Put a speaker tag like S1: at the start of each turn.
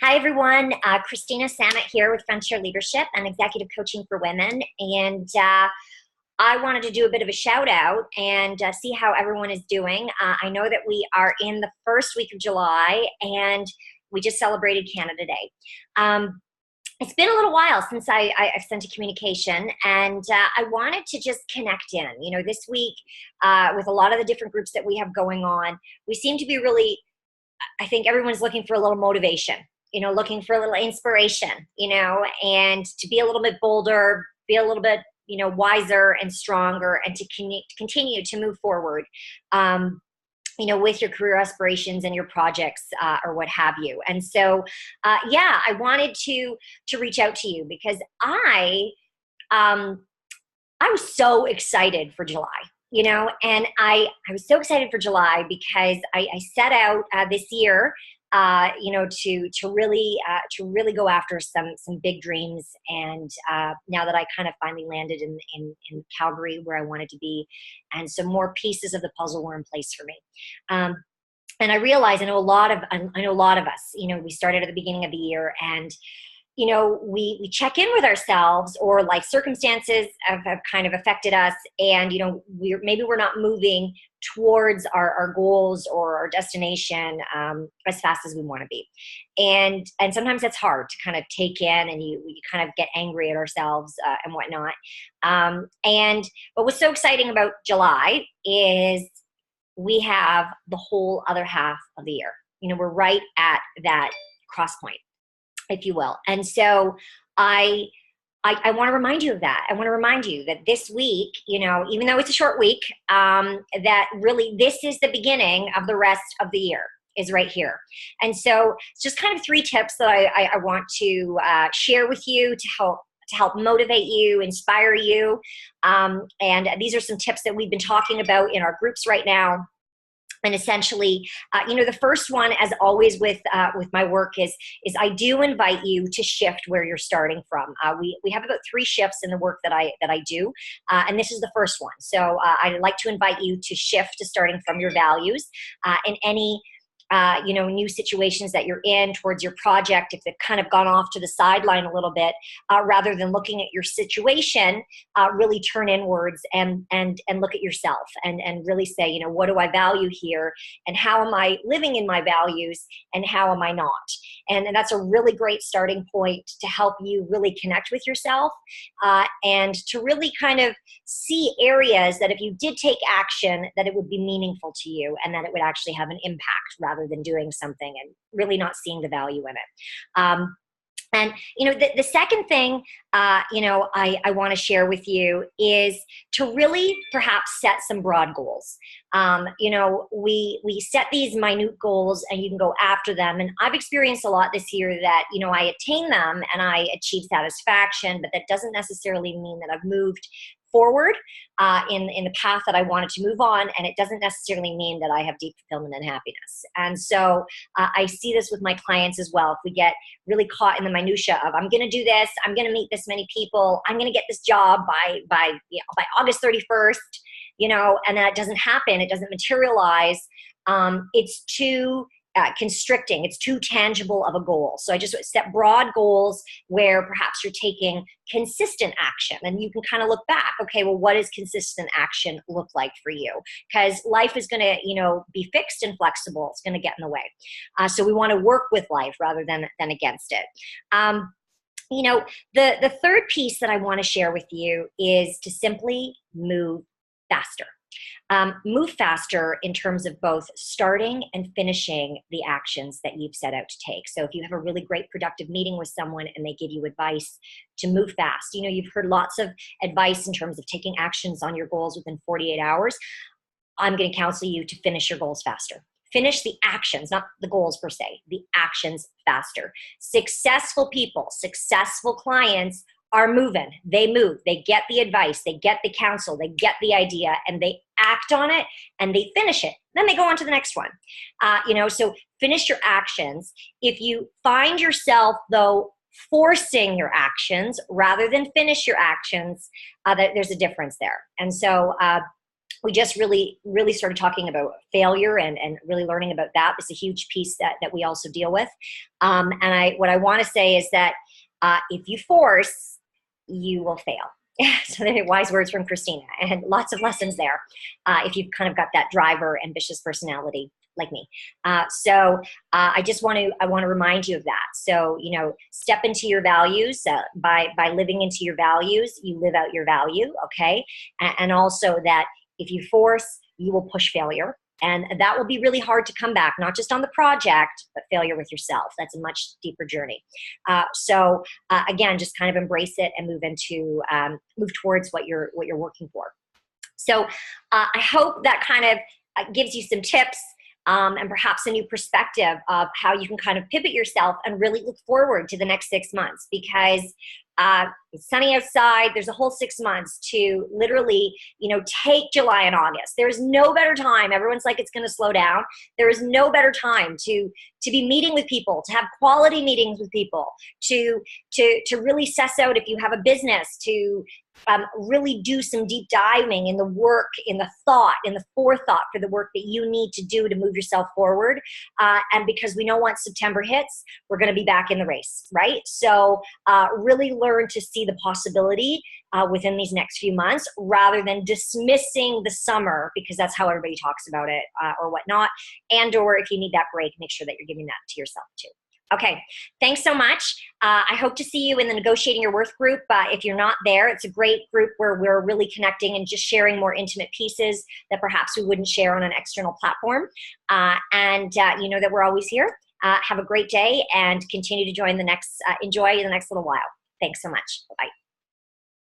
S1: Hi, everyone. Christina Samet here with Frontier Leadership and Executive Coaching for Women. And I wanted to do a bit of a shout out and see how everyone is doing. I know that we are in the first week of July and we just celebrated Canada Day. It's been a little while since I've sent a communication, and I wanted to just connect in. You know, this week with a lot of the different groups that we have going on, we seem to be really, I think everyone's looking for a little motivation, looking for a little inspiration, and to be a little bit bolder, be a little bit, wiser and stronger, and to continue to move forward, with your career aspirations and your projects or what have you. And so, I wanted to reach out to you because I was so excited for July. And I was so excited for July because I set out this year, to really go after some big dreams. And now that I kind of finally landed in Calgary where I wanted to be, and some more pieces of the puzzle were in place for me. And I realize I know a lot of us. We started at the beginning of the year, and we check in with ourselves, or life circumstances have kind of affected us, and we're not moving towards our goals or our destination as fast as we want to be, and sometimes that's hard to kind of take in, and you kind of get angry at ourselves and whatnot. But what's so exciting about July is we have the whole other half of the year. We're right at that cross point, if you will. And so I want to remind you of that. I want to remind you that this week, even though it's a short week, that really this is the beginning of the rest of the year is right here. And so it's just kind of 3 tips that I want to share with you to help motivate you, inspire you. And these are some tips that we've been talking about in our groups right now. And essentially, the first one, as always with my work, is I do invite you to shift where you're starting from. We have about 3 shifts in the work that I do, and this is the first one. So I'd like to invite you to shift to starting from your values in any new situations that you're in towards your project, if they've kind of gone off to the sideline a little bit, rather than looking at your situation, really turn inwards and look at yourself and really say, what do I value here, and how am I living in my values, and how am I not? And that's a really great starting point to help you really connect with yourself, and to really kind of see areas that if you did take action, that it would be meaningful to you, and that it would actually have an impact rather than doing something and really not seeing the value in it. And the second thing I want to share with you is to really perhaps set some broad goals. We set these minute goals, and you can go after them. And I've experienced a lot this year that I attain them and I achieve satisfaction, but that doesn't necessarily mean that I've moved forward in the path that I wanted to move on, and it doesn't necessarily mean that I have deep fulfillment and happiness. And so I see this with my clients as well. If we get really caught in the minutia of I'm going to do this, I'm going to meet this many people, I'm going to get this job by August 31st, and that doesn't happen, it doesn't materialize. It's too constricting. It's too tangible of a goal. So I just set broad goals where perhaps you're taking consistent action, and you can kind of look back. Okay, well, what does consistent action look like for you? Because life is going to, be fixed and flexible. It's going to get in the way. So we want to work with life rather than against it. The third piece that I want to share with you is to simply move faster. Move faster in terms of both starting and finishing the actions that you've set out to take. So if you have a really great productive meeting with someone and they give you advice to move fast, you've heard lots of advice in terms of taking actions on your goals within 48 hours. I'm going to counsel you to finish your goals faster. Finish the actions, not the goals per se, the actions faster. Successful people, successful clients are moving. They move. They get the advice. They get the counsel. They get the idea, and they act on it, and they finish it. Then they go on to the next one. So finish your actions. If you find yourself, though, forcing your actions rather than finish your actions, there's a difference there. And so we just really started talking about failure and really learning about that. It's a huge piece that we also deal with. And what I want to say is that if you force, you will fail. So they're wise words from Christina, and lots of lessons there if you've kind of got that driver, ambitious personality like me. So I want to remind you of that. So, step into your values by living into your values, you live out your value. Okay. And also that if you force, you will push failure. And that will be really hard to come back, not just on the project, but failure with yourself. That's a much deeper journey. So again, just kind of embrace it and move towards what you're working for. So I hope that kind of gives you some tips and perhaps a new perspective of how you can kind of pivot yourself and really look forward to the next 6 months, because it's sunny outside. There's a whole 6 months to literally, take July and August. There's no better time. Everyone's like, it's going to slow down. There is no better time to be meeting with people, to have quality meetings with people, to really suss out if you have a business, to really do some deep diving in the work, in the thought, in the forethought for the work that you need to do to move yourself forward. And because we know once September hits, we're going to be back in the race, right? So really learn to see the possibility within these next few months, rather than dismissing the summer, because that's how everybody talks about it or whatnot. And or if you need that break, make sure that you're giving that to yourself too. Okay, thanks so much. I hope to see you in the Negotiating Your Worth group. If you're not there, it's a great group where we're really connecting and just sharing more intimate pieces that perhaps we wouldn't share on an external platform. And you know that we're always here. Have a great day and continue to enjoy the next little while. Thanks so much. Bye-bye.